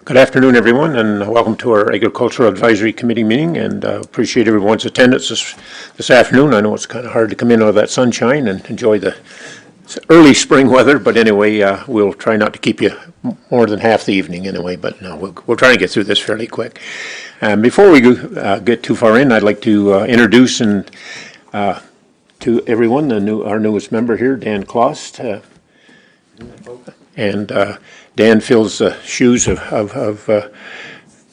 Good afternoon, everyone, and welcome to our Agricultural Advisory Committee meeting, and appreciate everyone's attendance this afternoon. I know it's kind of hard to come in out of that sunshine and enjoy the early spring weather, but anyway, we'll try not to keep you more than half the evening anyway, but no, we'll try to get through this fairly quick. Before we get too far in, I'd like to introduce to everyone our newest member here, Dan Klost. And Dan fills the shoes of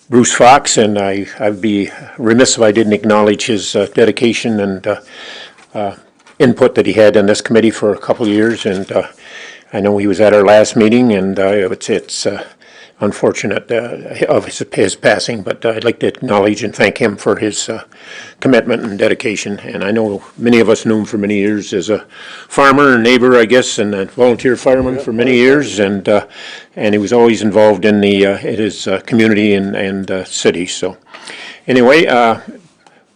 Bruce Fox, and I'd be remiss if I didn't acknowledge his dedication and input that he had on this committee for a couple of years. And I know he was at our last meeting, and it's unfortunate of his passing, but I'd like to acknowledge and thank him for his commitment and dedication. And I know many of us knew him for many years as a farmer and neighbor, I guess, and a volunteer fireman for many years, and he was always involved in his community and city. So anyway,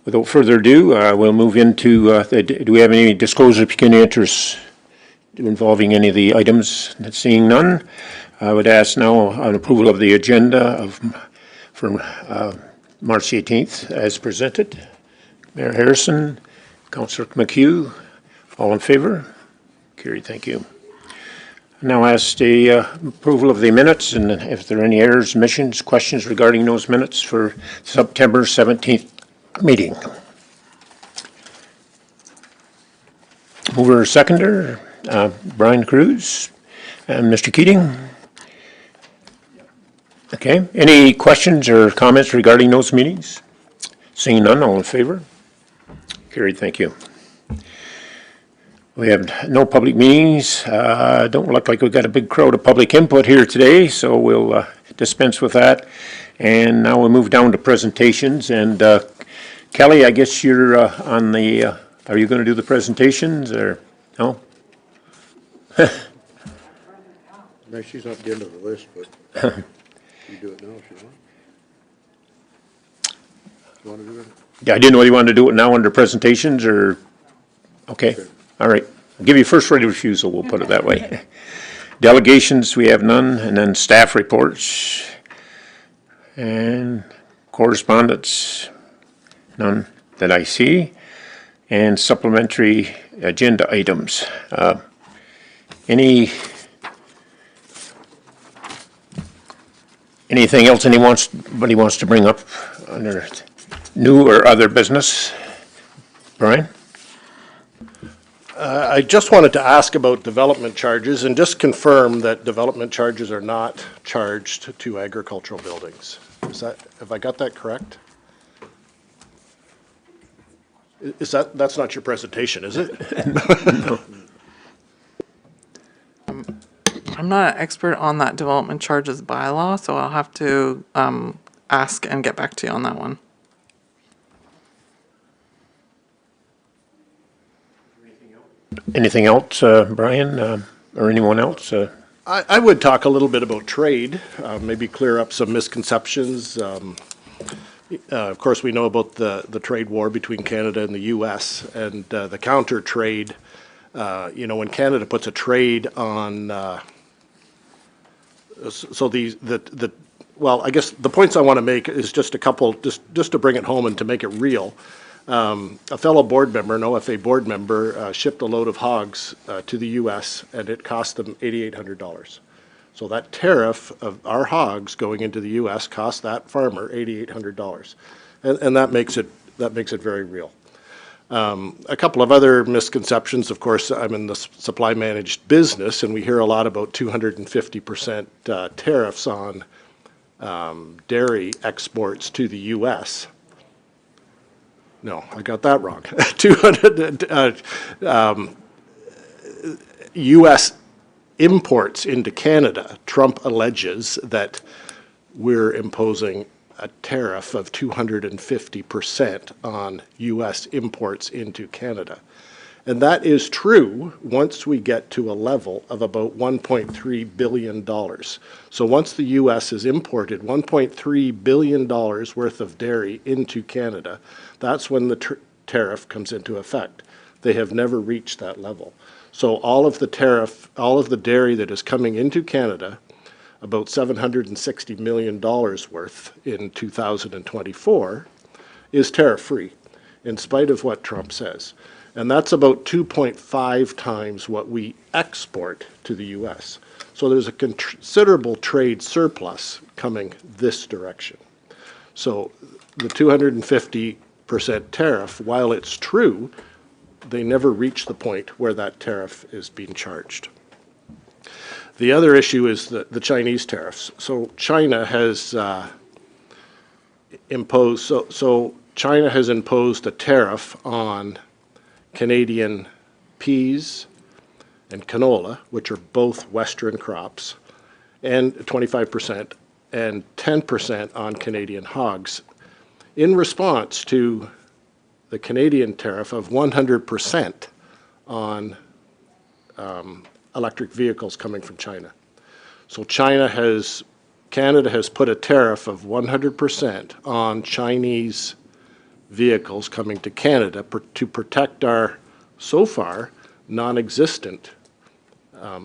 without further ado, we'll move into do we have any disclosure of pecuniary interests involving any of the items? Seeing none, I would ask now on approval of the agenda for March 18th as presented. Mayor Harrison, Councillor McHugh, all in favor? Carried, thank you. Now ask the approval of the minutes, and if there are any errors, omissions, questions regarding those minutes for September 17th meeting. Mover seconder, Brian Cruz and Mr. Keating. Okay, any questions or comments regarding those meetings? Seeing none, all in favor? Carried, thank you. We have no public meetings. Don't look like we've got a big crowd of public input here today, so we'll dispense with that. And now we'll move down to presentations. And Kelly, I guess you're on the, are you going to do the presentations or no? No, she's not at the end of the list, but you do it now if you want. You want to do it? Yeah, I didn't know you wanted to do it now under presentations or, okay. All right. I'll give you first right of refusal, we'll put it that way. Delegations, we have none, and then staff reports and correspondence, none that I see, and supplementary agenda items. Anything else anybody wants to bring up under new or other business? Brian? I just wanted to ask about development charges and just confirm that development charges are not charged to agricultural buildings. Have I got that correct? That's not your presentation, is it? No. I'm not an expert on that development charges bylaw, so I'll have to ask and get back to you on that one. Anything else, Brian, or anyone else? I would talk a little bit about trade, maybe clear up some misconceptions. Of course, we know about the trade war between Canada and the U.S. and the counter trade. When Canada puts a trade on, well, I guess the points I want to make is just a couple, just to bring it home and to make it real. A fellow board member, an OFA board member, shipped a load of hogs to the U.S. and it cost them $8,800. So that tariff of our hogs going into the U.S. cost that farmer $8,800, and that makes it very real. A couple of other misconceptions. Of course, I'm in the supply managed business, and we hear a lot about 250% tariffs on dairy exports to the U.S. No, I got that wrong. 200 U.S. imports into Canada. Trump alleges that we're imposing a tariff of 250% on U.S. imports into Canada. And that is true once we get to a level of about $1.3 billion. So once the U.S. has imported $1.3 billion worth of dairy into Canada, that's when the tariff comes into effect. They have never reached that level. So all of the dairy that is coming into Canada about $760 million worth in 2024, is tariff-free, in spite of what Trump says. And that's about 2.5 times what we export to the U.S. So there's a considerable trade surplus coming this direction. So the 250% tariff, while it's true, they never reach the point where that tariff is being charged. The other issue is the Chinese tariffs. So China has China has imposed a tariff on Canadian peas and canola, which are both Western crops, and 25% and 10% on Canadian hogs, in response to the Canadian tariff of 100% on electric vehicles coming from China. So Canada has put a tariff of 100% on Chinese vehicles coming to Canada to protect our, so far, non-existent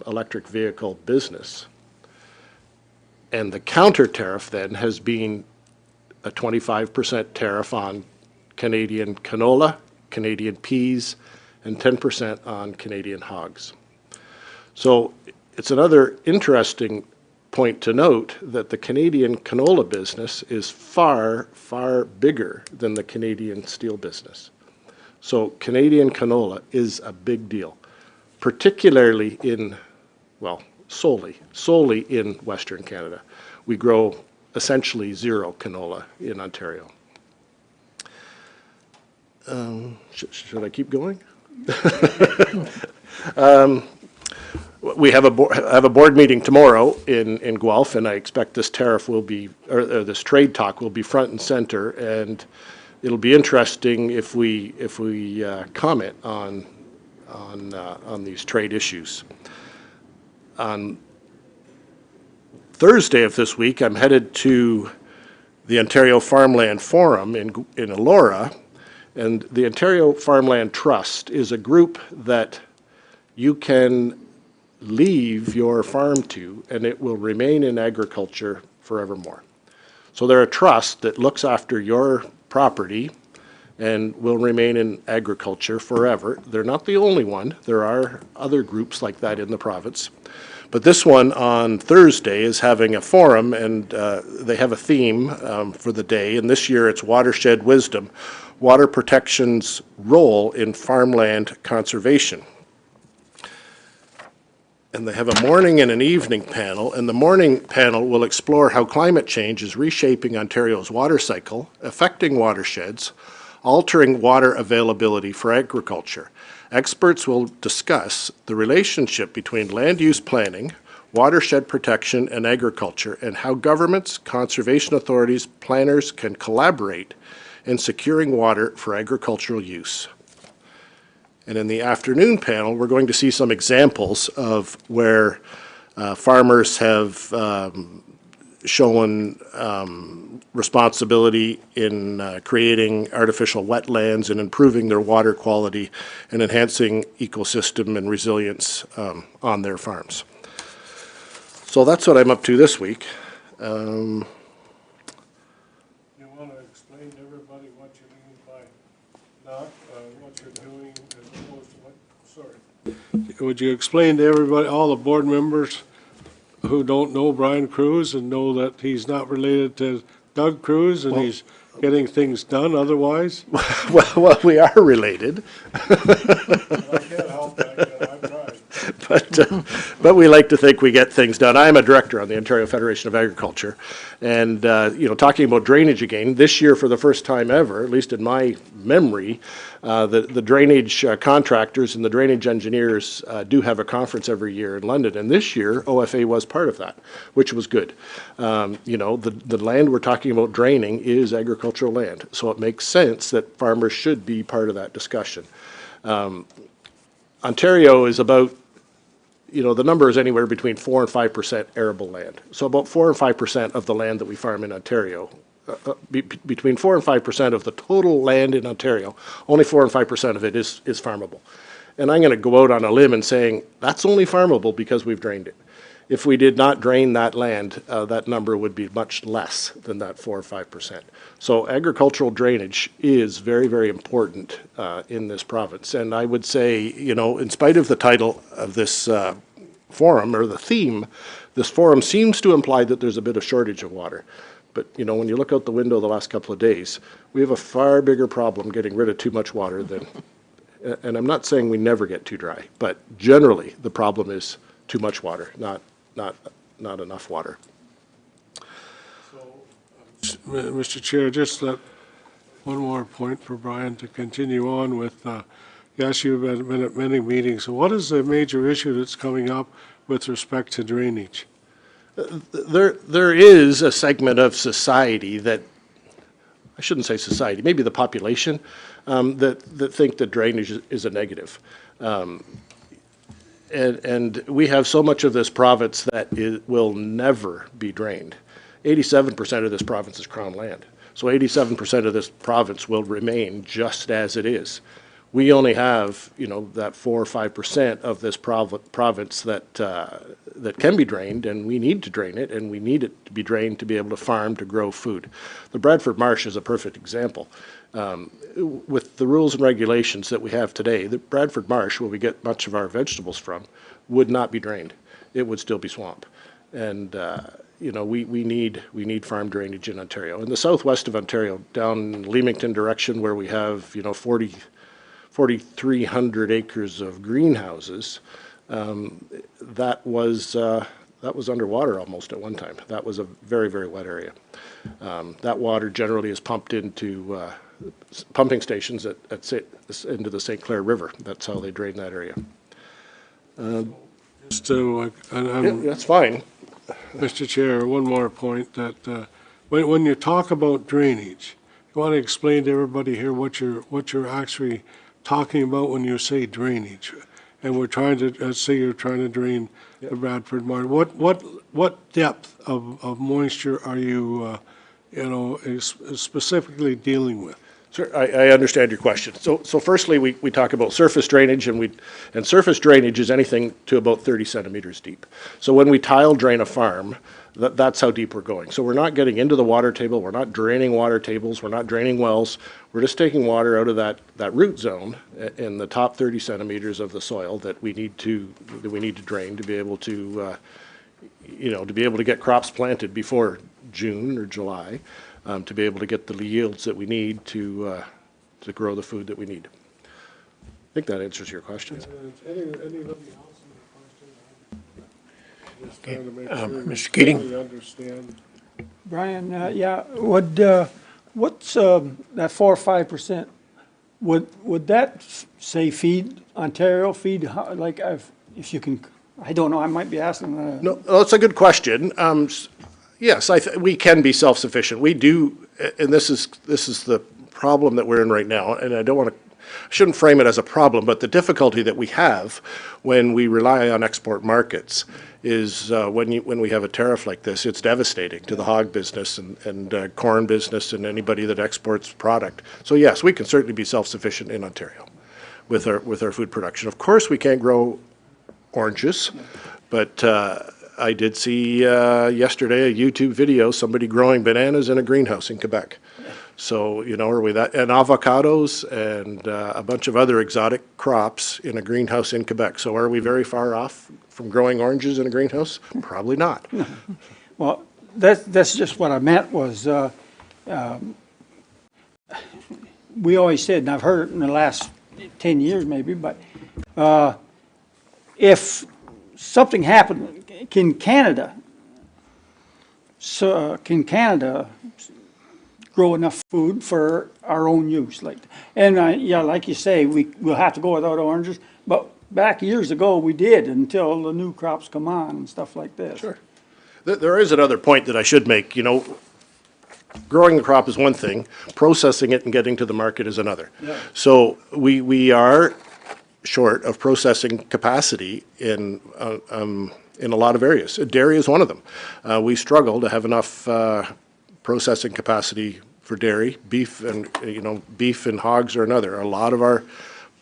electric vehicle business. And the counter tariff then has been a 25% tariff on Canadian canola, Canadian peas, and 10% on Canadian hogs. So it's another interesting point to note that the Canadian canola business is far, far bigger than the Canadian steel business. So Canadian canola is a big deal, particularly in, well, solely in Western Canada. We grow essentially zero canola in Ontario. Should I keep going? We have a board meeting tomorrow in Guelph, and I expect this tariff will be, or this trade talk will be front and center, and it'll be interesting if we comment on these trade issues. On Thursday of this week, I'm headed to the Ontario Farmland Forum in Elora, and the Ontario Farmland Trust is a group that you can leave your farm to, and it will remain in agriculture forevermore. So they're a trust that looks after your property and will remain in agriculture forever. They're not the only one. There are other groups like that in the province. But this one on Thursday is having a forum, and they have a theme for the day, and this year it's Watershed Wisdom, Water Protection's Role in Farmland Conservation. And they have a morning and an evening panel, and the morning panel will explore how climate change is reshaping Ontario's water cycle, affecting watersheds, altering water availability for agriculture. Experts will discuss the relationship between land use planning, watershed protection, and agriculture, and how governments, conservation authorities, planners can collaborate in securing water for agricultural use. And in the afternoon panel, we're going to see some examples of where farmers have shown responsibility in creating artificial wetlands and improving their water quality and enhancing ecosystem and resilience on their farms. So that's what I'm up to this week. You want to explain to everybody what you mean by not what you're doing as opposed to what, sorry. Would you explain to everybody, all the board members who don't know Brian Cruz and know that he's not related to Doug Cruz and he's getting things done otherwise? Well, we are related. I can't help that, I've tried. But we like to think we get things done. I'm a director on the Ontario Federation of Agriculture, and talking about drainage again, this year for the first time ever, at least in my memory, the drainage contractors and the drainage engineers do have a conference every year in London, and this year OFA was part of that, which was good. The land we're talking about draining is agricultural land, so it makes sense that farmers should be part of that discussion. Ontario is about, the number is anywhere between 4 and 5% arable land. So about 4 and 5% of the land that we farm in Ontario, between 4 and 5% of the total land in Ontario, only 4 and 5% of it is farmable. And I'm going to go out on a limb and saying that's only farmable because we've drained it. If we did not drain that land, that number would be much less than that 4 or 5%. So agricultural drainage is very, very important in this province. And I would say, you know, in spite of the title of this forum, or the theme, this forum seems to imply that there's a bit of shortage of water. But, you know, when you look out the window the last couple of days, we have a far bigger problem getting rid of too much water than, and I'm not saying we never get too dry, but generally the problem is too much water, not enough water. Mr. Chair, just one more point for Brian to continue on with. Yes, you've been at many meetings. So what is the major issue that's coming up with respect to drainage? There is a segment of society that, I shouldn't say society, maybe the population, that think that drainage is a negative. And we have so much of this province that will never be drained. 87% of this province is Crown land. So 87% of this province will remain just as it is. We only have, you know, that 4 or 5% of this province that can be drained, and we need to drain it, and we need it to be drained to be able to farm, to grow food. The Bradford Marsh is a perfect example. With the rules and regulations that we have today, the Bradford Marsh, where we get much of our vegetables from, would not be drained. It would still be swamp. And you know, we need farm drainage in Ontario. In the southwest of Ontario, down Leamington direction, where we have, you know, 4,300 acres of greenhouses, that was underwater almost at one time. That was a very, very wet area. That water generally is pumped into pumping stations into the St. Clair River. That's how they drain that area. Just to, Yeah, that's fine. Mr. Chair, one more point that when you talk about drainage, you want to explain to everybody here what you're actually talking about when you say drainage. And we're trying to say you're trying to drain the Bradford Marsh. What depth of moisture are you specifically dealing with? Sure, I understand your question. So firstly, we talk about surface drainage, and surface drainage is anything to about 30 centimeters deep. So when we tile drain a farm, that's how deep we're going. So we're not getting into the water table, we're not draining water tables, we're not draining wells, we're just taking water out of that root zone in the top 30 centimeters of the soil that we need to drain to be able to, to be able to get crops planted before June or July. To be able to get the yields that we need to grow the food that we need. I think that answers your questions. Anybody else in the question? Just trying to make sure Mr. Keating? we understand. Brian, what's that 4 or 5%? Would that say feed Ontario, like if you can? I don't know. I might be asking. No, that's a good question. Yes, we can be self-sufficient. We do, and this is the problem that we're in right now. And I shouldn't frame it as a problem, but the difficulty that we have when we rely on export markets is when we have a tariff like this, it's devastating to the hog business and corn business and anybody that exports product. So yes, we can certainly be self-sufficient in Ontario with our food production. Of course, we can't grow oranges, but I did see yesterday a YouTube video, somebody growing bananas in a greenhouse in Quebec. So, and avocados and a bunch of other exotic crops in a greenhouse in Quebec. So are we very far off from growing oranges in a greenhouse? Probably not. No. Well, that's just what I meant was, we always said, and I've heard it in the last 10 years maybe, but if something happened, can Canada grow enough food for our own use? Like you say, we'll have to go without oranges, but back years ago we did until the new crops come on and stuff like this. Sure. There is another point that I should make. Growing the crop is one thing, processing it and getting to the market is another. Yeah. So we are short of processing capacity in a lot of areas. Dairy is one of them. We struggle to have enough processing capacity for dairy. Beef and hogs are another. A lot of our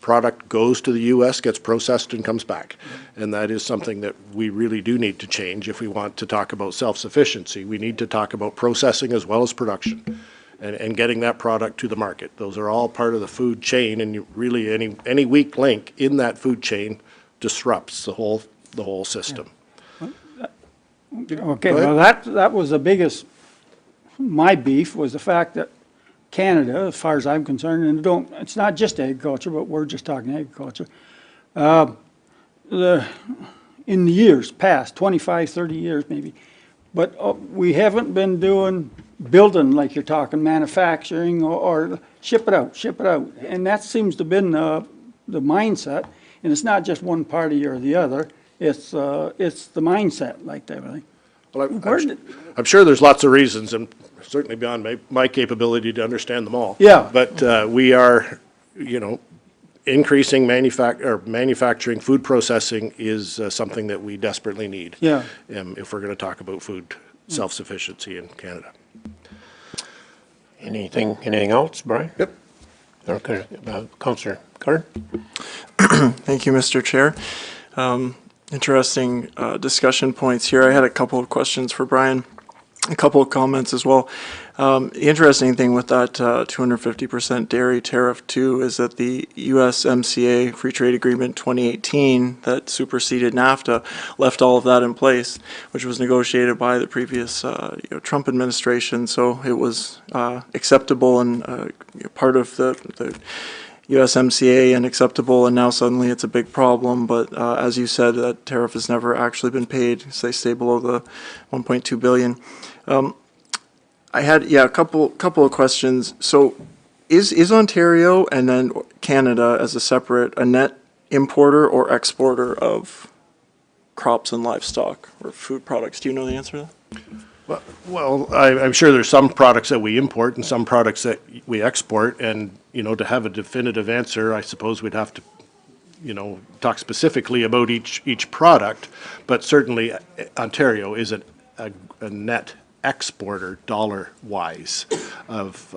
product goes to the U.S., gets processed, and comes back. And that is something that we really do need to change if we want to talk about self-sufficiency. We need to talk about processing as well as production and getting that product to the market. Those are all part of the food chain, and you really, any weak link in that food chain disrupts the whole system. Okay, Go ahead. well, that was the biggest, my beef was the fact that Canada, as far as I'm concerned, and it's not just agriculture, but we're just talking agriculture. In the years past, 25, 30 years maybe, but we haven't been building like you're talking, manufacturing or ship it out. And that seems to have been the mindset, and it's not just one party or the other, it's the mindset like that, really. Well, I'm sure there's lots of reasons, and certainly beyond my capability to understand them all. Yeah. But we are, increasing manufacturing, food processing is something that we desperately need. Yeah. If we're going to talk about food self-sufficiency in Canada. Anything else, Brian? Yep. Okay, Councillor Carr? Thank you, Mr. Chair. Interesting discussion points here. I had a couple of questions for Brian, a couple of comments as well. The interesting thing with that 250% dairy tariff too is that the USMCA Free Trade Agreement 2018 that superseded NAFTA left all of that in place, which was negotiated by the previous Trump administration. So it was acceptable and part of the USMCA and acceptable, and now suddenly it's a big problem. But as you said, that tariff has never actually been paid, so they stay below the 1.2 billion. I had a couple of questions. So is Ontario and then Canada as a net importer or exporter of crops and livestock or food products? Do you know the answer to that? Well, I'm sure there's some products that we import and some products that we export, and, to have a definitive answer, I suppose we'd have to, talk specifically about each product, but certainly Ontario is a net exporter dollar-wise of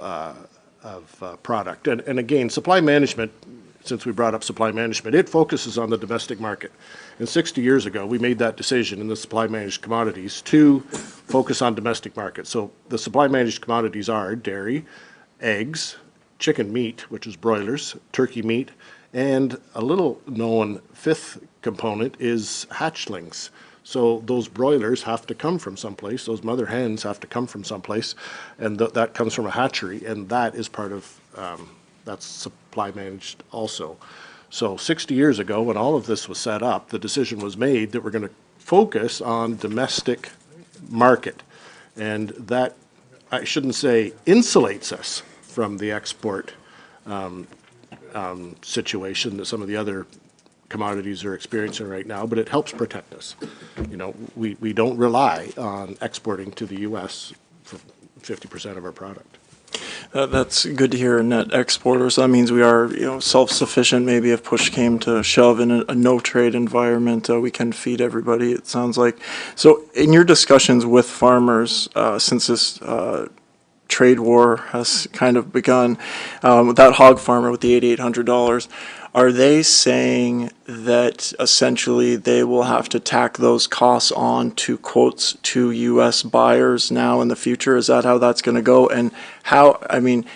product. And again, supply management, since we brought up supply management, it focuses on the domestic market. And 60 years ago, we made that decision in the supply managed commodities to focus on domestic markets. So the supply managed commodities are dairy, eggs, chicken meat, which is broilers, turkey meat, and a little known fifth component is hatchlings. So those broilers have to come from someplace, those mother hens have to come from someplace, and that comes from a hatchery, and that is part of, that's supply managed also. So 60 years ago, when all of this was set up, the decision was made that we're going to focus on domestic market. And that, I shouldn't say insulates us from the export situation that some of the other commodities are experiencing right now, but it helps protect us. We don't rely on exporting to the U.S. for 50% of our product. That's good to hear, net exporters. That means we are, self-sufficient. Maybe if push came to shove in a no-trade environment, we can feed everybody, it sounds like. So in your discussions with farmers, since this trade war has kind of begun, with that hog farmer with the $8,800, are they saying that essentially they will have to tack those costs on to quotes to U.S. buyers now in the future? Is that how that's going to go? And how,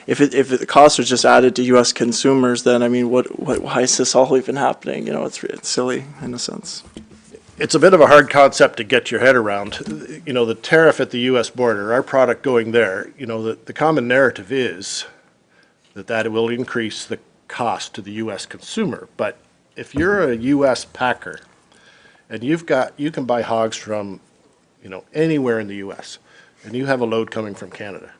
if the costs are just added to U.S. consumers, then, why is this all even happening? It's silly in a sense. It's a bit of a hard concept to get your head around. The tariff at the U.S. border, our product going there, the common narrative is that it will increase the cost to the U.S. consumer. But if you're a U.S. packer and you can buy hogs from, anywhere in the U.S. and you have a load coming from Canada,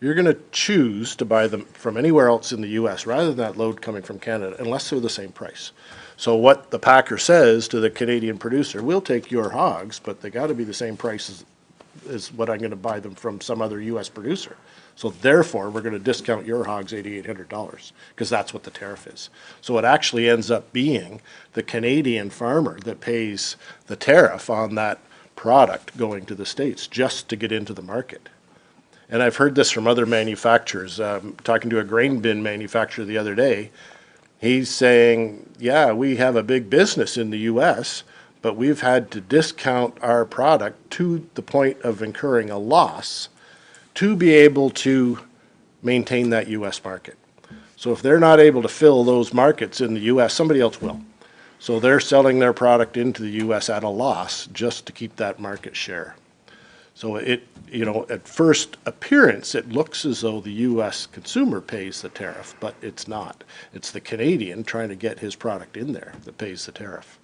you're going to choose to buy them from anywhere else in the U.S. rather than that load coming from Canada, unless they're the same price. So what the packer says to the Canadian producer, we'll take your hogs, but they got to be the same price as what I'm going to buy them from some other U.S. producer. So therefore, we're going to discount your hogs $8,800 because that's what the tariff is. So it actually ends up being the Canadian farmer that pays the tariff on that product going to the States just to get into the market. And I've heard this from other manufacturers. Talking to a grain bin manufacturer the other day, He's saying, yeah, we have a big business in the US, but we've had to discount our product to the point of incurring a loss to be able to maintain that US market. So if they're not able to fill those markets in the US, somebody else will. So they're selling their product into the US at a loss just to keep that market share. So it, you know, at first appearance, it looks as though the US consumer pays the tariff, but it's not. It's the Canadian trying to get his product in there that pays the tariff.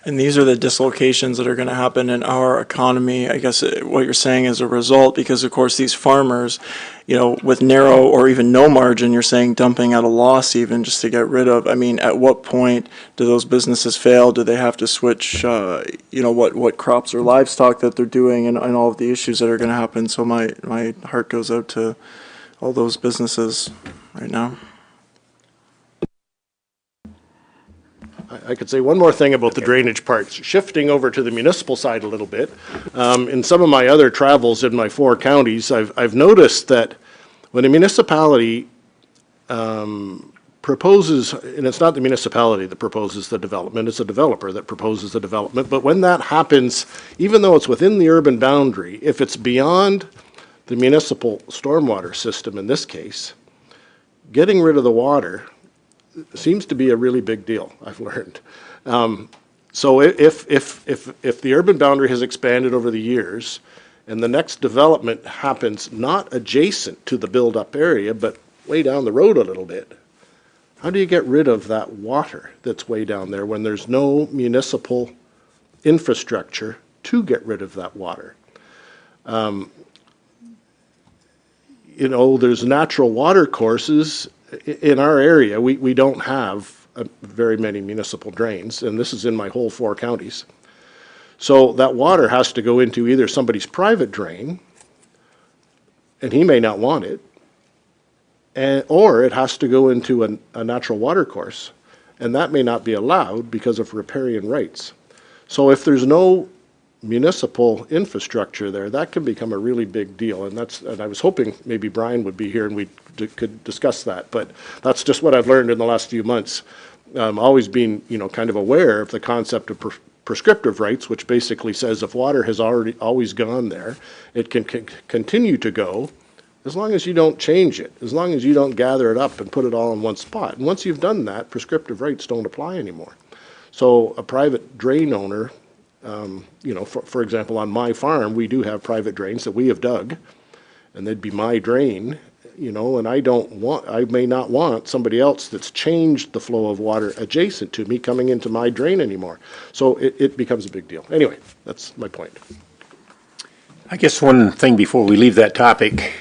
And these are the dislocations that are going to happen in our economy, I guess what you're saying as a result, because of course these farmers, you know, with narrow or even no margin, you're saying dumping at a loss even just to get rid of. I mean, at what point do those businesses fail? Do they have to switch, you know, what crops or livestock that they're doing and all of the issues that are going to happen? So my heart goes out to all those businesses right now. I could say one more thing about the drainage parts, shifting over to the municipal side a little bit. In some of my other travels in my 4 counties, I've noticed that when a municipality proposes, and it's not the municipality that proposes the development, it's a developer that proposes the development, but when that happens, even though it's within the urban boundary, if it's beyond the municipal stormwater system in this case, getting rid of the water seems to be a really big deal, I've learned. So if the urban boundary has expanded over the years and the next development happens not adjacent to the build-up area, but way down the road a little bit, how do you get rid of that water that's way down there when there's no municipal infrastructure to get rid of that water? You know, there's natural water courses in our area. We don't have very many municipal drains, and this is in my whole 4 counties. So that water has to go into either somebody's private drain, and he may not want it, or it has to go into a natural water course, and that may not be allowed because of riparian rights. So if there's no municipal infrastructure there, that can become a really big deal, and I was hoping maybe Brian would be here and we could discuss that, but that's just what I've learned in the last few months. Always been, you know, kind of aware of the concept of prescriptive rights, which basically says if water has always gone there, it can continue to go as long as you don't change it, as long as you don't gather it up and put it all in one spot. And once you've done that, prescriptive rights don't apply anymore. So a private drain owner, you know, for example, on my farm, we do have private drains that we have dug, and they'd be my drain, you know, and I may not want somebody else that's changed the flow of water adjacent to me coming into my drain anymore. So it becomes a big deal. Anyway, that's my point. I guess one thing before we leave that topic,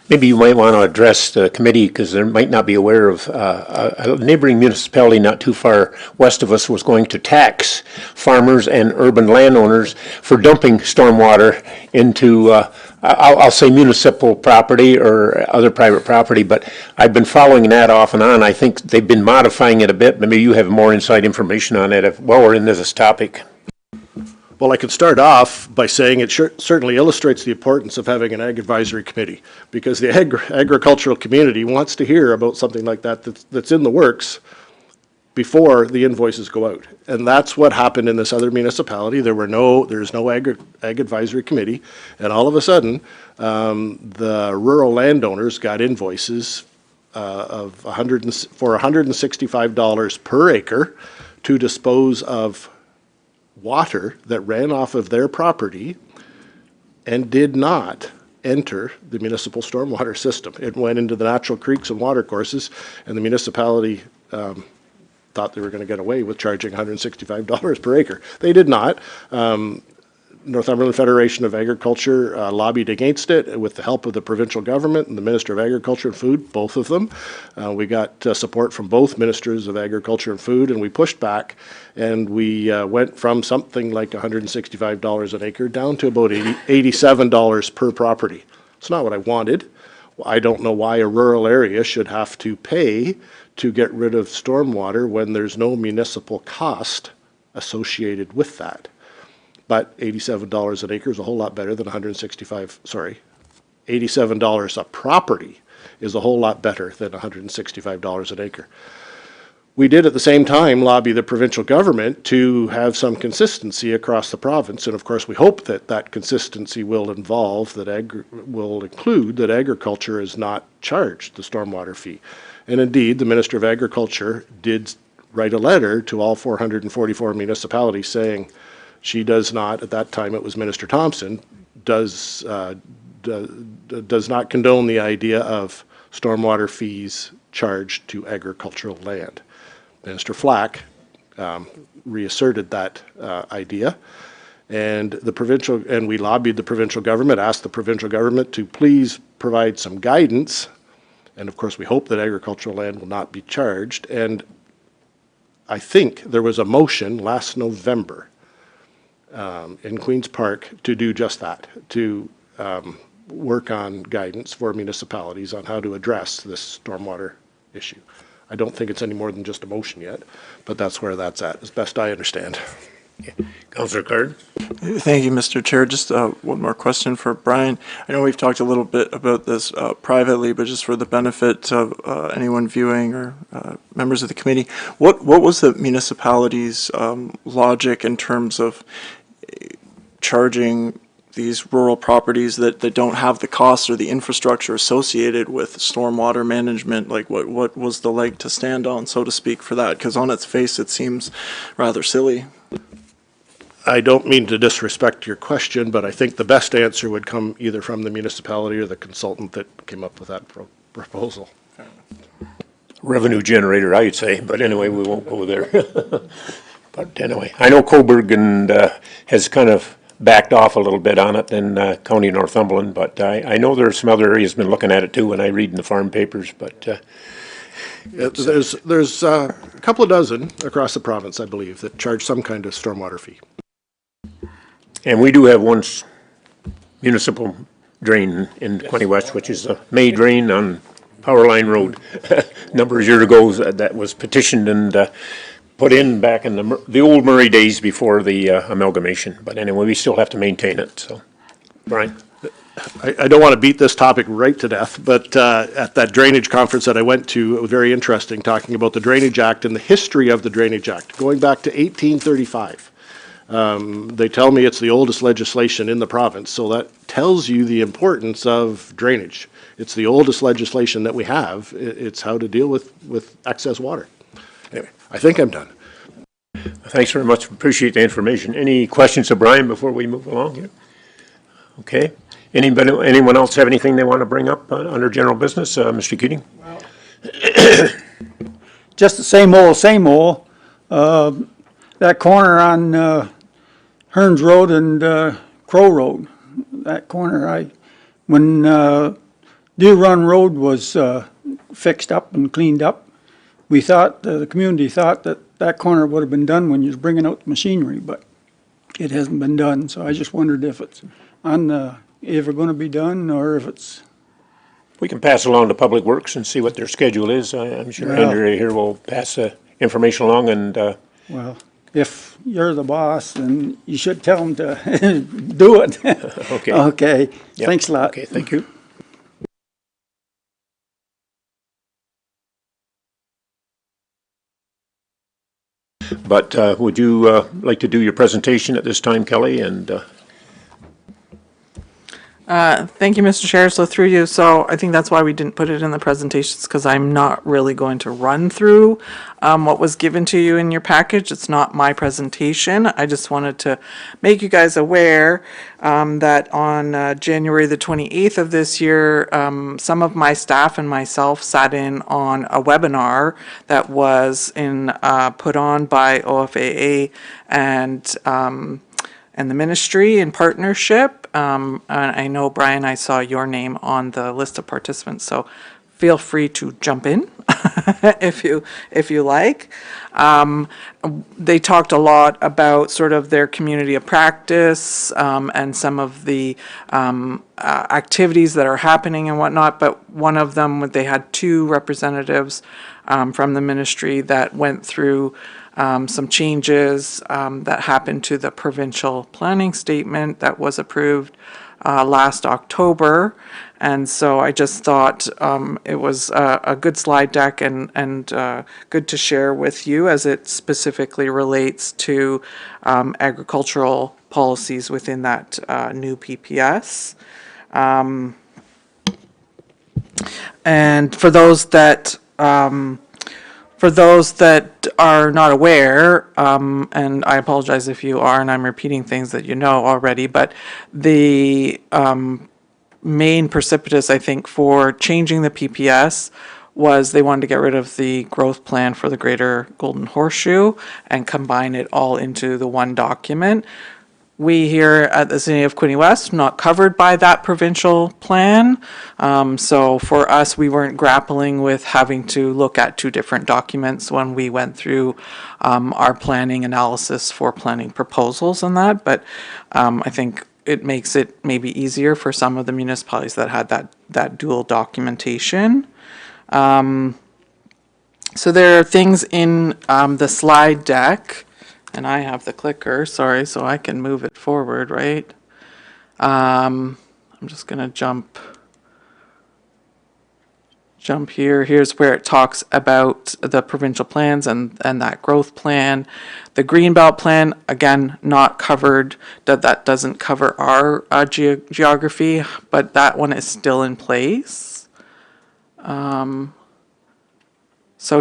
maybe you might want to address the committee, because they might not be aware of a neighboring municipality not too far west of us was going to tax farmers and urban landowners for dumping stormwater into, I'll say municipal property or other private property, but I've been following that off and on. I think they've been modifying it a bit. Maybe you have more inside information on it while we're in this topic. Well, I could start off by saying it certainly illustrates the importance of having an ag advisory committee, because the agricultural community wants to hear about something like that's in the works before the invoices go out. And that's what happened in this other municipality. There's no ag advisory committee, and all of a sudden, the rural landowners got invoices for $165 per acre to dispose of water that ran off of their property and did not enter the municipal stormwater system. It went into the natural creeks and water courses, and the municipality thought they were going to get away with charging $165 per acre. They did not. Northumberland Federation of Agriculture lobbied against it with the help of the provincial government and the Minister of Agriculture and Food, both of them. We got support from both Ministers of Agriculture and Food, and we pushed back, and we went from something like $165 an acre down to about $87 per property. It's not what I wanted. I don't know why a rural area should have to pay to get rid of stormwater when there's no municipal cost associated with that. But $87 an acre is a whole lot better than $87 a property is a whole lot better than $165 an acre. We did at the same time lobby the provincial government to have some consistency across the province, and of course we hope that that consistency will include that agriculture is not charged the stormwater fee. And indeed, the Minister of Agriculture did write a letter to all 444 municipalities saying she does not, at that time it was Minister Thompson, does not condone the idea of stormwater fees charged to agricultural land. Minister Flack reasserted that idea, and we lobbied the provincial government, asked the provincial government to please provide some guidance, and of course we hope that agricultural land will not be charged. And I think there was a motion last November in Queen's Park to do just that, to work on guidance for municipalities on how to address this stormwater issue. I don't think it's any more than just a motion yet, but that's where that's at, as best I understand. Councillor Card? Thank you, Mr. Chair. Just one more question for Brian. I know we've talked a little bit about this privately, but just for the benefit of anyone viewing or members of the committee, what was the municipality's logic in terms of charging these rural properties that don't have the costs or the infrastructure associated with stormwater management? Like what was the leg to stand on, so to speak, for that? Because on its face, it seems rather silly. I don't mean to disrespect your question, but I think the best answer would come either from the municipality or the consultant that came up with that proposal. Revenue generator, I'd say, but anyway, we won't go there. But anyway, I know Coburg and has kind of backed off a little bit on it in County Northumberland, but I know there's some other areas been looking at it too when I read in the farm papers, but there's a couple of dozen across the province, I believe, that charge some kind of stormwater fee. and we do have one municipal drain in Quinte West, which is a May drain on Power Line Road. A number of years ago, that was petitioned and put in back in the old Murray days before the amalgamation. But anyway, we still have to maintain it, so. Brian? I don't want to beat this topic right to death, but at that drainage conference that I went to, it was very interesting, talking about the Drainage Act and the history of the Drainage Act, going back to 1835. They tell me it's the oldest legislation in the province, so that tells you the importance of drainage. It's the oldest legislation that we have. It's how to deal with excess water. Anyway, I think I'm done. Thanks very much. Appreciate the information. Any questions of Brian before we move along here? Okay. Anyone else have anything they want to bring up under general business? Mr. Keating? Just the same old. That corner on Hearns Road and Crow Road, that corner, when Deer Run Road was fixed up and cleaned up, we thought, the community thought that corner would have been done when you was bringing out the machinery, but it hasn't been done. So I just wondered if it's ever going to be done, or if it's... We can pass along to Public Works and see what their schedule is. I'm sure Andrea here will pass the information along and... Well, if you're the boss, then you should tell them to do it. Okay. Okay, Yep. Thanks a lot. Okay, thank you. But would you like to do your presentation at this time, Kelly? And Thank you, Mr. Chair. So through you, so I think that's why we didn't put it in the presentations, because I'm not really going to run through what was given to you in your package. It's not my presentation. I just wanted to make you guys aware that on January the 28th of this year, some of my staff and myself sat in on a webinar that was put on by OFAA and the ministry in partnership. And I know, Brian, I saw your name on the list of participants, so feel free to jump in if you like. They talked a lot about sort of their community of practice and some of the activities that are happening and whatnot, but one of them, they had two representatives from the ministry that went through some changes that happened to the provincial planning statement that was approved last October. And so I just thought it was a good slide deck and good to share with you as it specifically relates to agricultural policies within that new PPS. And for those that are not aware, and I apologize if you are, and I'm repeating things that you know already, but the main precipitous, I think, for changing the PPS was they wanted to get rid of the growth plan for the Greater Golden Horseshoe and combine it all into the one document. We here at the City of Quinte West not covered by that provincial plan. So for us, we weren't grappling with having to look at two different documents when we went through our planning analysis for planning proposals and that. But I think it makes it maybe easier for some of the municipalities that had that dual documentation. So there are things in the slide deck. And I have the clicker, sorry, so I can move it forward, right? I'm just gonna jump here. Here's where it talks about the provincial plans and that growth plan. The Greenbelt plan, again, not covered, that doesn't cover our geography, but that one is still in place. So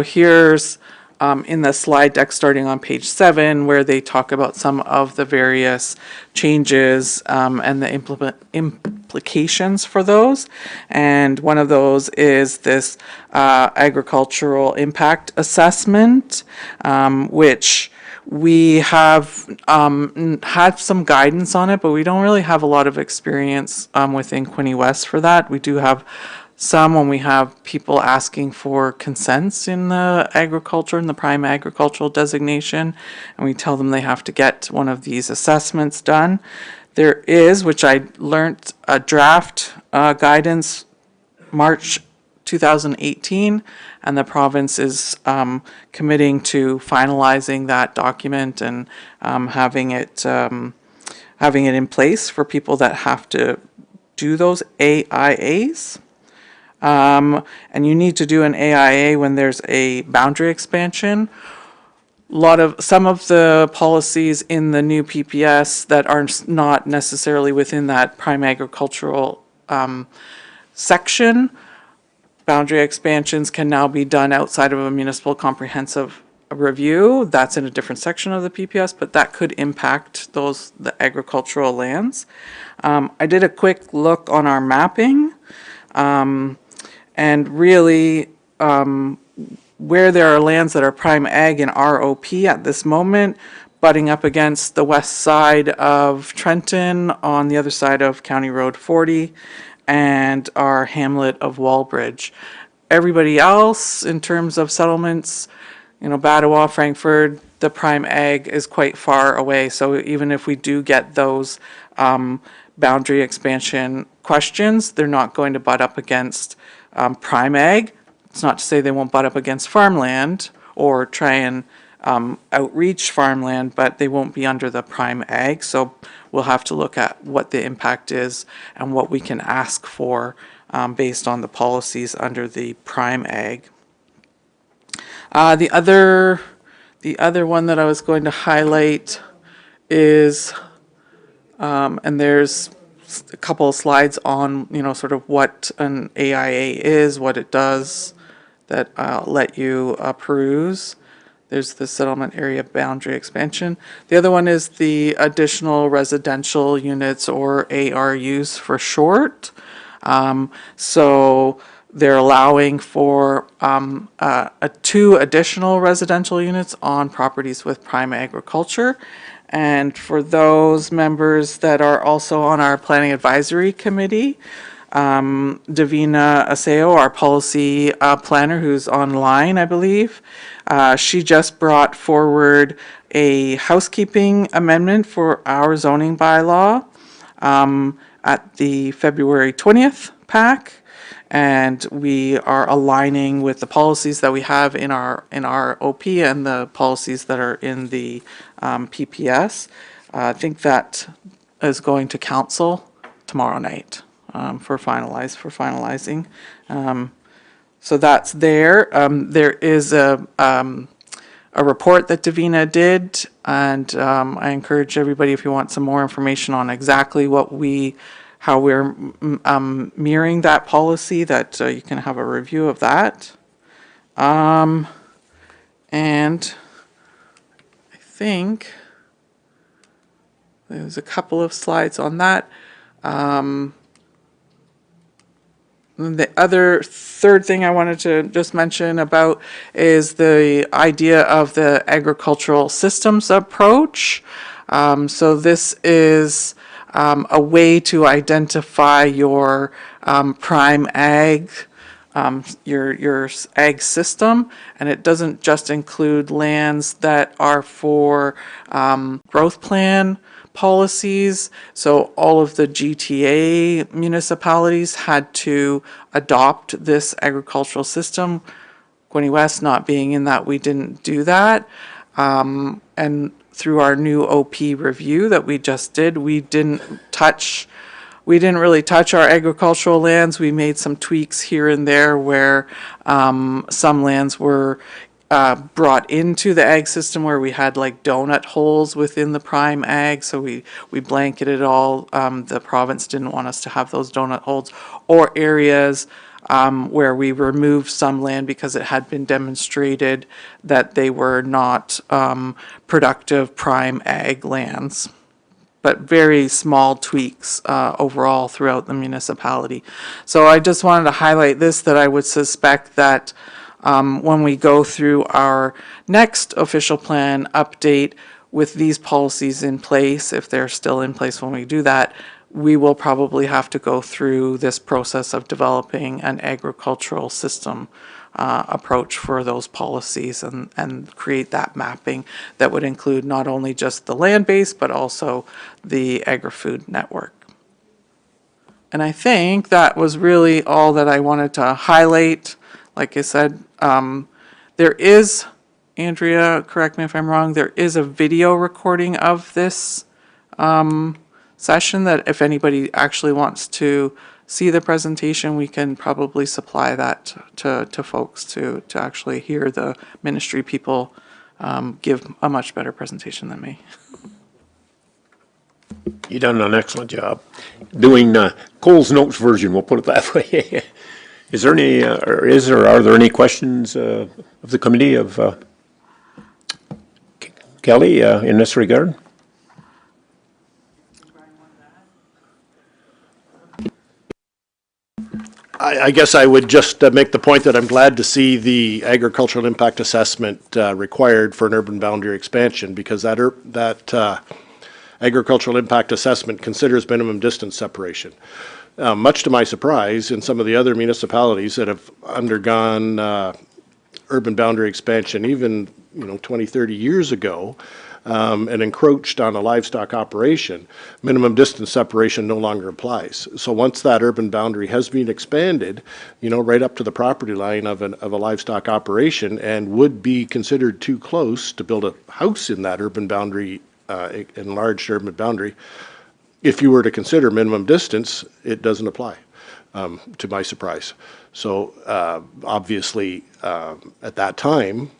here's in the slide deck starting on page 7 where they talk about some of the various changes and the implications for those. And one of those is this agricultural impact assessment, which we have had some guidance on it, but we don't really have a lot of experience within Quinte West for that. We do have some when we have people asking for consents in the agriculture, in the prime agricultural designation, and we tell them they have to get one of these assessments done. There is, which I learned, a draft guidance March 2018, and the province is committing to finalizing that document and having it in place for people that have to do those AIAs. And you need to do an AIA when there's a boundary expansion. Some of the policies in the new PPS that are not necessarily within that prime agricultural section, boundary expansions can now be done outside of a municipal comprehensive review. That's in a different section of the PPS, but that could impact the agricultural lands. I did a quick look on our mapping. And really, where there are lands that are prime ag and ROP at this moment, butting up against the west side of Trenton on the other side of County Road 40 and our hamlet of Walbridge. Everybody else, in terms of settlements, Badawa, Frankfurt, the prime ag is quite far away. So even if we do get those boundary expansion questions, they're not going to butt up against prime ag. It's not to say they won't butt up against farmland or try and outreach farmland, but they won't be under the prime ag. So we'll have to look at what the impact is and what we can ask for based on the policies under the prime ag. The other one that I was going to highlight is, and there's a couple of slides on, sort of what an AIA is, what it does, that I'll let you peruse. There's the settlement area boundary expansion. The other one is the additional residential units, or ARUs for short. So they're allowing for 2 additional residential units on properties with prime agriculture. And for those members that are also on our planning advisory committee, Davina Aseo, our policy planner, who's online, I believe, she just brought forward a housekeeping amendment for our zoning bylaw at the February 20th PAC. And we are aligning with the policies that we have in our OP and the policies that are in the PPS. I think that is going to council tomorrow night for finalizing. So that's there. There is a report that Davina did, and I encourage everybody, if you want some more information on exactly how we're mirroring that policy, that you can have a review of that. And I think there's a couple of slides on that. The other third thing I wanted to just mention about is the idea of the agricultural systems approach. So this is a way to identify your prime ag, your ag system, and it doesn't just include lands that are for growth plan policies. So all of the GTA municipalities had to adopt this agricultural system. Quinte West not being in that, we didn't do that. And through our new OP review that we just did, we didn't really touch our agricultural lands. We made some tweaks here and there where some lands were brought into the ag system where we had like donut holes within the prime ag, so we blanketed all. The province didn't want us to have those donut holes, or areas where we removed some land because it had been demonstrated that they were not productive prime ag lands. But very small tweaks overall throughout the municipality. So I just wanted to highlight this, that I would suspect that when we go through our next official plan update with these policies in place, if they're still in place when we do that, we will probably have to go through this process of developing an agricultural system approach for those policies and create that mapping that would include not only just the land base, but also the agri-food network. And I think that was really all that I wanted to highlight. Like I said, there is, Andrea, correct me if I'm wrong, there is a video recording of this session that if anybody actually wants to see the presentation, we can probably supply that to folks to actually hear the ministry people give a much better presentation than me. You done an excellent job. Doing Cole's Notes version, we'll put it that way. Is there any, or are there any questions of the committee of Kelly in this regard? I guess I would just make the point that I'm glad to see the agricultural impact assessment required for an urban boundary expansion, because that agricultural impact assessment considers minimum distance separation. Much to my surprise, in some of the other municipalities that have undergone urban boundary expansion even 20, 30 years ago, and encroached on a livestock operation, minimum distance separation no longer applies. So once that urban boundary has been expanded, right up to the property line of a livestock operation, and would be considered too close to build a house in that urban boundary, enlarged urban boundary, if you were to consider minimum distance, it doesn't apply, to my surprise. So obviously, at that time,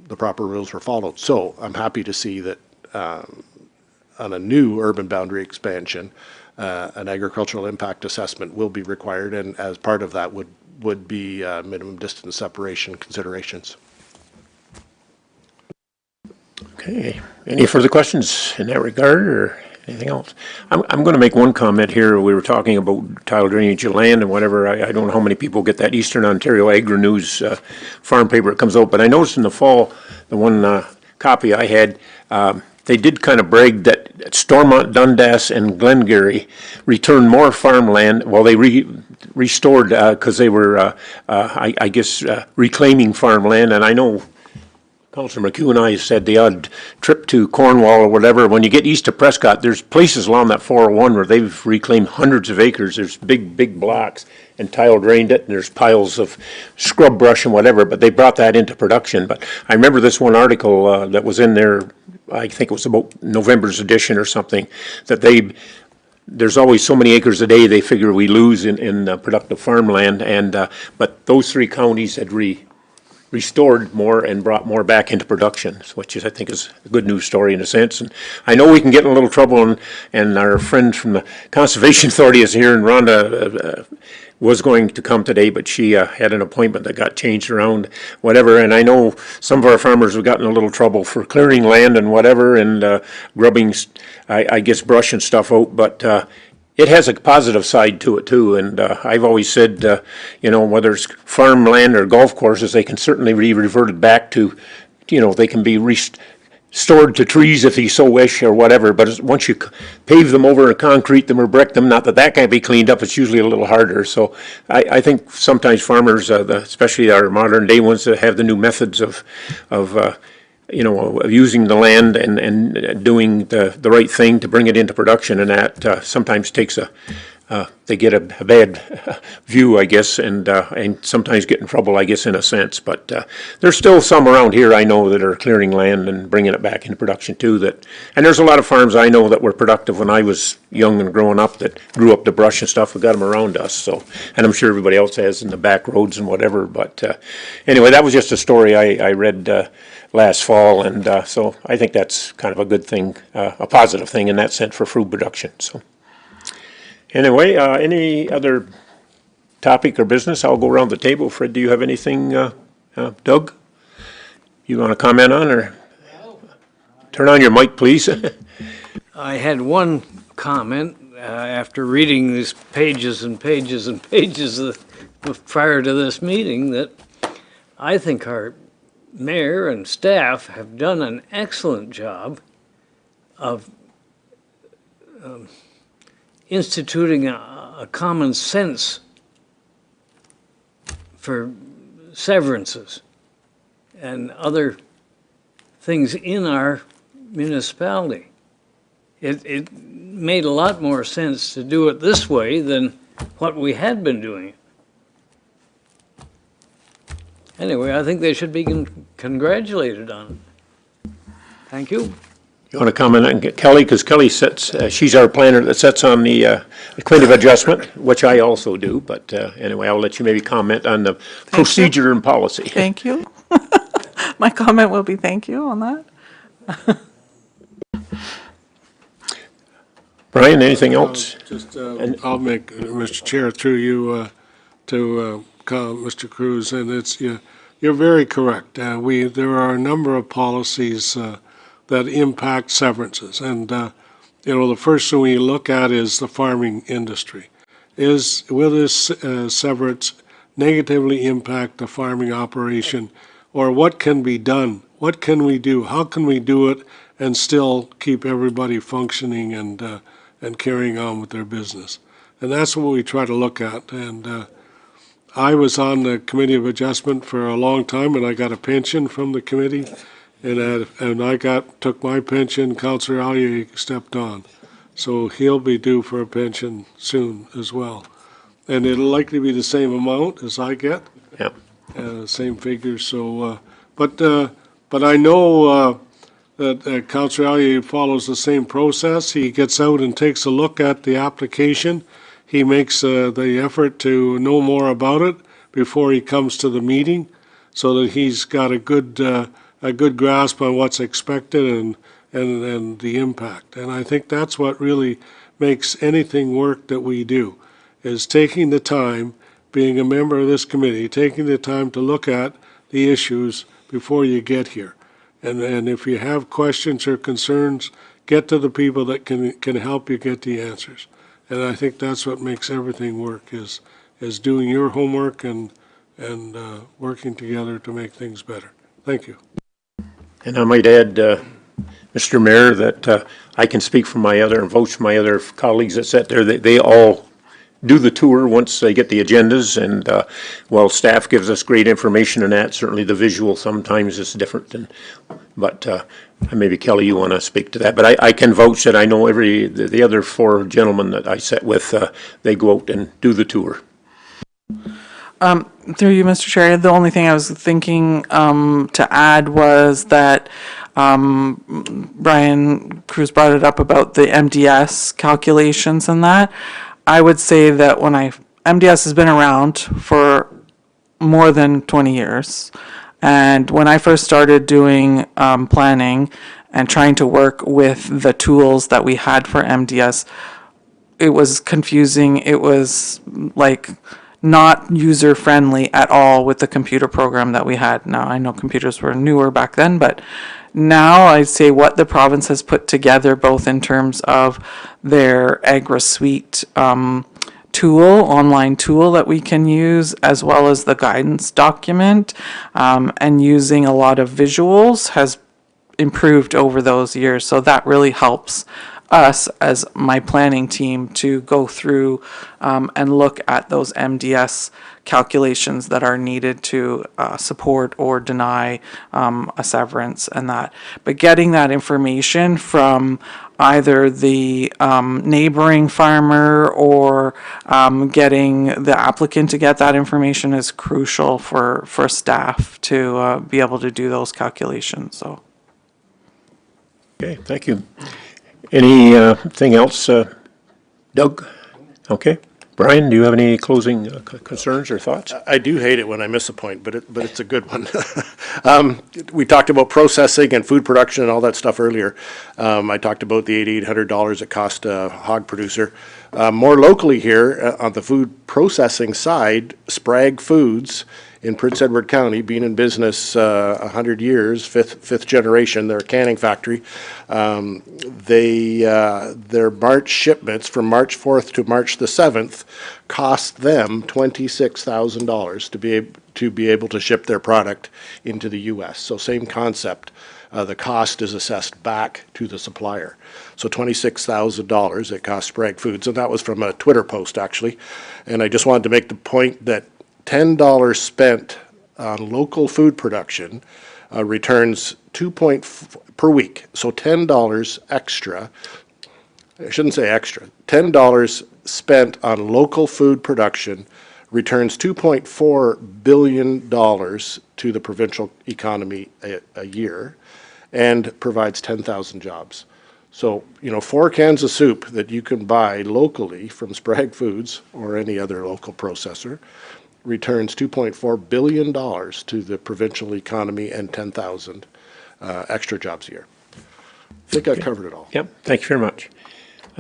the proper rules were followed. So I'm happy to see that on a new urban boundary expansion, an agricultural impact assessment will be required, and as part of that would be minimum distance separation considerations. Okay. Any further questions in that regard, or anything else? I'm going to make one comment here. We were talking about tile drainage of land and whatever. I don't know how many people get that Eastern Ontario Agri-News farm paper that comes out, but I noticed in the fall, the one copy I had, they did kind of brag that Stormont, Dundas, and Glengarry returned more farmland. Well, they restored because they were, I guess, reclaiming farmland. And I know Councillor McHugh and I said the odd trip to Cornwall or whatever, when you get east of Prescott, there's places along that 401 where they've reclaimed hundreds of acres. There's big blocks and tile drained it, and there's piles of scrub brush and whatever, but they brought that into production. But I remember this one article that was in there, I think it was about November's edition or something, that they there's always so many acres a day they figure we lose in productive farmland, and but those 3 counties had restored more and brought more back into production, which is, I think, is a good news story in a sense. And I know we can get in a little trouble, and our friend from the Conservation Authority is here, and Rhonda was going to come today, but she had an appointment that got changed around, whatever. And I know some of our farmers have gotten a little trouble for clearing land and whatever, and grubbing, I guess, brush and stuff out, but it has a positive side to it too, and I've always said, you know, whether it's farmland or golf courses, they can certainly be reverted back to, you know, they can be restored to trees if you so wish or whatever, but once you pave them over and concrete them or brick them, not that that can't be cleaned up, it's usually a little harder. So I think sometimes farmers, especially our modern day ones that have the new methods of you know, of using the land and doing the right thing to bring it into production, and that sometimes takes they get a bad view, I guess, and sometimes get in trouble, I guess, in a sense. But there's still some around here I know that are clearing land and bringing it back into production too. And there's a lot of farms I know that were productive when I was young and growing up that grew up the brush and stuff. We got them around us. So, and I'm sure everybody else has in the back roads and whatever. But anyway, that was just a story I read last fall, and so I think that's kind of a good thing, a positive thing in that sense for food production. So anyway, any other topic or business? I'll go around the table. Fred, do you have anything? Doug, you want to comment on, or turn on your mic, please? I had one comment after reading these pages and pages and pages prior to this meeting, that I think our mayor and staff have done an excellent job of instituting a common sense for severances and other things in our municipality. It made a lot more sense to do it this way than what we had been doing. Anyway, I think they should be congratulated on it. Thank you. You want to comment on Kelly? Because Kelly sets, she's our planner that sets on the Quinte adjustment, which I also do. But anyway, I'll let you maybe comment on the procedure and policy. Thank you. My comment will be thank you on that. Brian, anything else? Just, I'll make, Mr. Chair, through you to Mr. Cruz, and it's, you're very correct. There are a number of policies that impact severances, and the first thing we look at is the farming industry. Will this severance negatively impact the farming operation, or what can be done? What can we do? How can we do it and still keep everybody functioning and carrying on with their business? And that's what we try to look at. And I was on the Committee of Adjustment for a long time, and I got a pension from the committee. And I took my pension. Councillor Allier stepped on, so he'll be due for a pension soon as well, and it'll likely be the same amount as I get. Yep. Same figure. So, but I know that Councillor Allier follows the same process. He gets out and takes a look at the application. He makes the effort to know more about it before he comes to the meeting, so that he's got a good grasp on what's expected and the impact. And I think that's what really makes anything work that we do, is taking the time, being a member of this committee, taking the time to look at the issues before you get here. And if you have questions or concerns, get to the people that can help you get the answers. And I think that's what makes everything work, is doing your homework and working together to make things better. Thank you. And I might add, Mr. Mayor, that I can speak for my other and vouch for my other colleagues that sat there. They all do the tour once they get the agendas, and while staff gives us great information on that, certainly the visual sometimes is different. But maybe Kelly, you want to speak to that. But I can vouch that I know the other 4 gentlemen that I sat with, they go out and do the tour. Through you, Mr. Chair, the only thing I was thinking to add was that Brian Cruz brought it up about the MDS calculations and that. I would say that MDS has been around for more than 20 years. And when I first started doing planning and trying to work with the tools that we had for MDS, it was confusing. It was like not user friendly at all with the computer program that we had. Now, I know computers were newer back then, but now I'd say what the province has put together, both in terms of their AgriSuite online tool that we can use, as well as the guidance document, and using a lot of visuals has improved over those years. So that really helps us as my planning team to go through and look at those MDS calculations that are needed to support or deny a severance and that. But getting that information from either the neighboring farmer or getting the applicant to get that information is crucial for staff to be able to do those calculations. So. Okay, thank you. Anything else, Doug? Okay. Brian, do you have any closing concerns or thoughts? I do hate it when I miss a point, but it's a good one. We talked about processing and food production and all that stuff earlier. I talked about the $8,800 it cost a hog producer. More locally here, on the food processing side, Sprague Foods in Prince Edward County, being in business 100 years, fifth generation, they're a canning factory. Their March shipments from March 4th to March the 7th cost them $26,000 to be able to ship their product into the U.S. So same concept. The cost is assessed back to the supplier. So $26,000 it cost Sprague Foods, and that was from a Twitter post actually. And I just wanted to make the point that $10 spent on local food production returns per week. So $10 extra, I shouldn't say extra, $10 spent on local food production returns $2.4 billion to the provincial economy a year and provides 10,000 jobs. So, 4 cans of soup that you can buy locally from Sprague Foods or any other local processor returns $2.4 billion to the provincial economy and 10,000 extra jobs a year. I think I covered it all. Yep, thank you very much.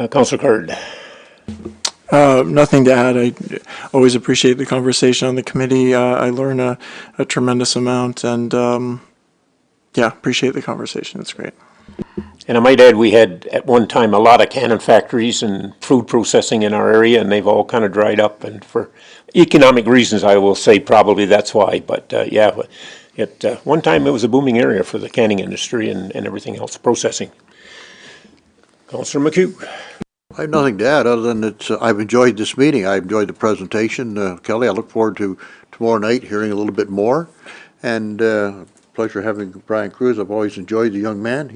Councilor Card. Nothing to add. I always appreciate the conversation on the committee. I learn a tremendous amount, and appreciate the conversation. It's great. And I might add, we had at one time a lot of canning factories and food processing in our area, and they've all kind of dried up. And for economic reasons, I will say probably that's why. But one time it was a booming area for the canning industry and everything else, processing. Councillor McHugh. I have nothing to add other than I've enjoyed this meeting. I enjoyed the presentation, Kelly. I look forward to tomorrow night hearing a little bit more. And pleasure having Brian Cruz. I've always enjoyed the young man.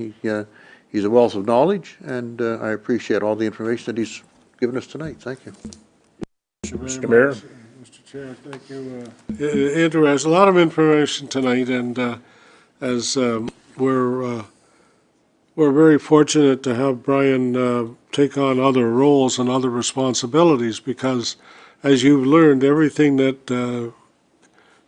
He's a wealth of knowledge, and I appreciate all the information that he's given us tonight. Thank you. Mr. Mayor. Mr. Chair, thank you. Interesting, a lot of information tonight, and as we're very fortunate to have Brian take on other roles and other responsibilities, because as you've learned, everything that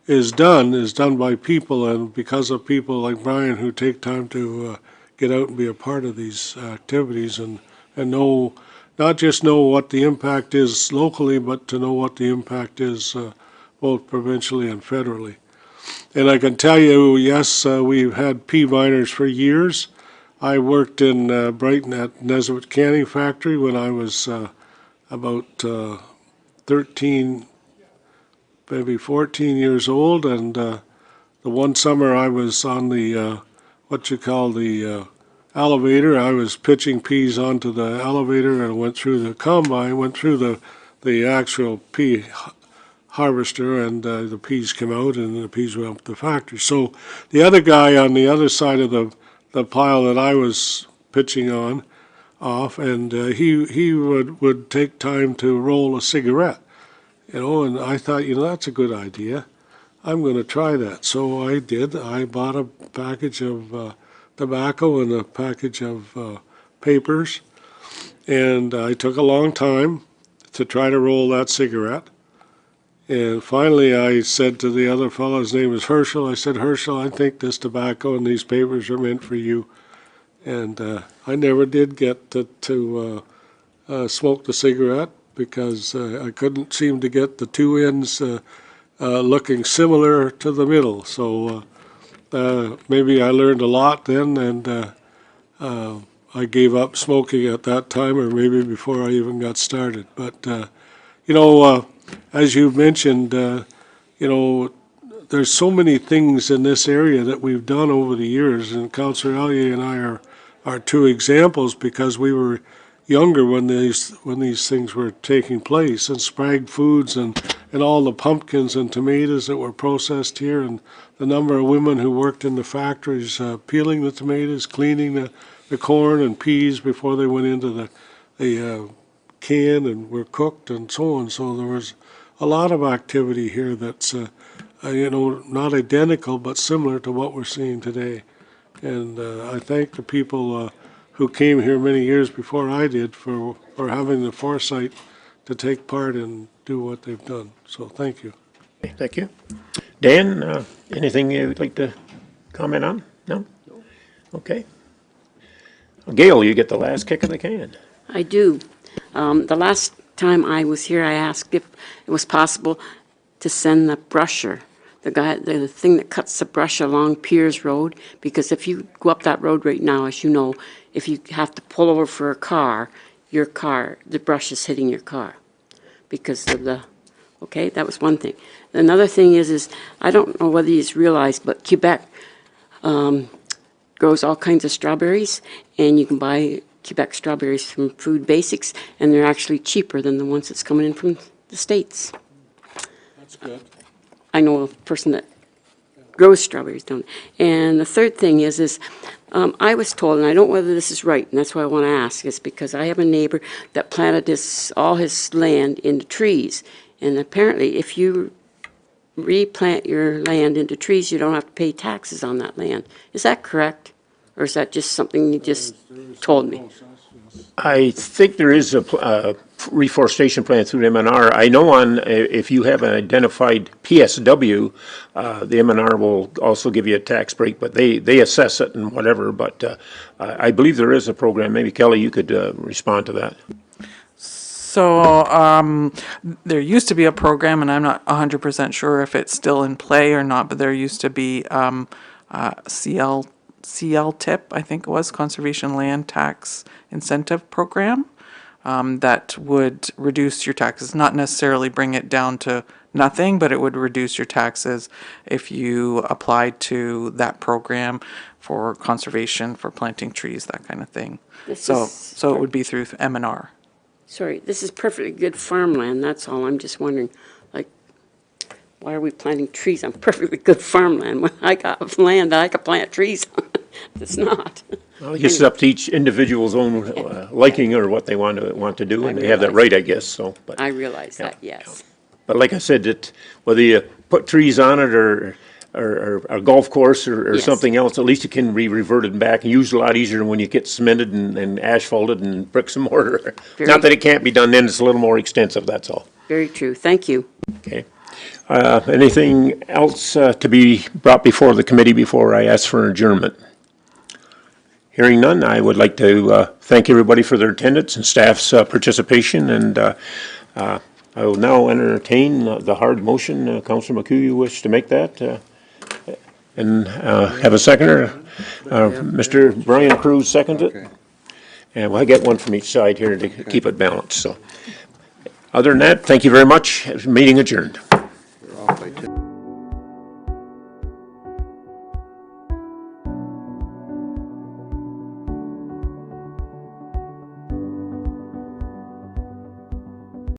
is done by people, and because of people like Brian who take time to get out and be a part of these activities and know, not just know what the impact is locally, but to know what the impact is both provincially and federally. And I can tell you, yes, we've had pea miners for years. I worked in Brighton at Nesbitt Canning Factory when I was about 13, maybe 14 years old, and the one summer I was on the elevator. I was pitching peas onto the elevator and went through the combine, went through the actual pea harvester, and the peas came out and the peas went up to the factory. So the other guy on the other side of the pile that I was pitching off, and he would take time to roll a cigarette, and I thought, that's a good idea. I'm going to try that. So I did. I bought a package of tobacco and a package of papers. And I took a long time to try to roll that cigarette. And finally, I said to the other fellow, his name is Herschel, I said, Herschel, I think this tobacco and these papers are meant for you. And I never did get to smoke the cigarette because I couldn't seem to get the two ends looking similar to the middle. So maybe I learned a lot then, and I gave up smoking at that time, or maybe before I even got started. But, as you mentioned, there's so many things in this area that we've done over the years, and Councillor Elliott and I are two examples because we were younger when these things were taking place, and Sprague Foods and all the pumpkins and tomatoes that were processed here, and the number of women who worked in the factories peeling the tomatoes, cleaning the corn and peas before they went into the can and were cooked and so on. So there was a lot of activity here that's not identical but similar to what we're seeing today. And I thank the people who came here many years before I did for having the foresight to take part and do what they've done. So thank you. Thank you. Dan, anything you'd like to comment on? No? Okay. Gail, you get the last kick of the can. I do. The last time I was here, I asked if it was possible to send the brusher, the thing that cuts the brush along Piers Road, because if you go up that road right now, as you know, if you have to pull over for a car, the brush is hitting your car because of okay, that was one thing. Another thing is I don't know whether you realize, but Quebec grows all kinds of strawberries, and you can buy Quebec strawberries from Food Basics, and they're actually cheaper than the ones that's coming in from the States. That's good. I know a person that grows strawberries, don't they? And the third thing is I was told, and I don't know whether this is right, and that's why I want to ask, is because I have a neighbor that planted all his land into trees, and apparently if you replant your land into trees, you don't have to pay taxes on that land. Is that correct? Or is that just something you just told me? I think there is a reforestation plan through the MNR. I know if you have an identified PSW, the MNR will also give you a tax break, but they assess it and whatever. But I believe there is a program. Maybe Kelly, you could respond to that. So there used to be a program, and I'm not 100% sure if it's still in play or not, but there used to be CLTIP, I think it was, Conservation Land Tax Incentive Program, that would reduce your taxes, not necessarily bring it down to nothing, but it would reduce your taxes if you applied to that program for conservation, for planting trees, that kind of thing. So it would be through MNR. Sorry, this is perfectly good farmland, that's all. I'm just wondering, why are we planting trees on perfectly good farmland when I got land that I could plant trees on? It's not. Well, I guess it's up to each individual's own liking or what they want to do, and they have that right, I guess. So, but I realize that, yes. But like I said, whether you put trees on it or a golf course or Yes. something else, at least it can be reverted back and used a lot easier when you get cemented and asphalted and bricks and mortar. Not that it can't be done then, it's a little more extensive, that's all. Very true. Thank you. Okay. Anything else to be brought before the committee before I ask for adjournment? Hearing none, I would like to thank everybody for their attendance and staff's participation, and I will now entertain the hard motion. Councilor McHugh, you wish to make that? And have a seconder? Mr. Brian Cruz seconded it? And we'll get one from each side here to keep it balanced. So, other than that, thank you very much. Meeting adjourned.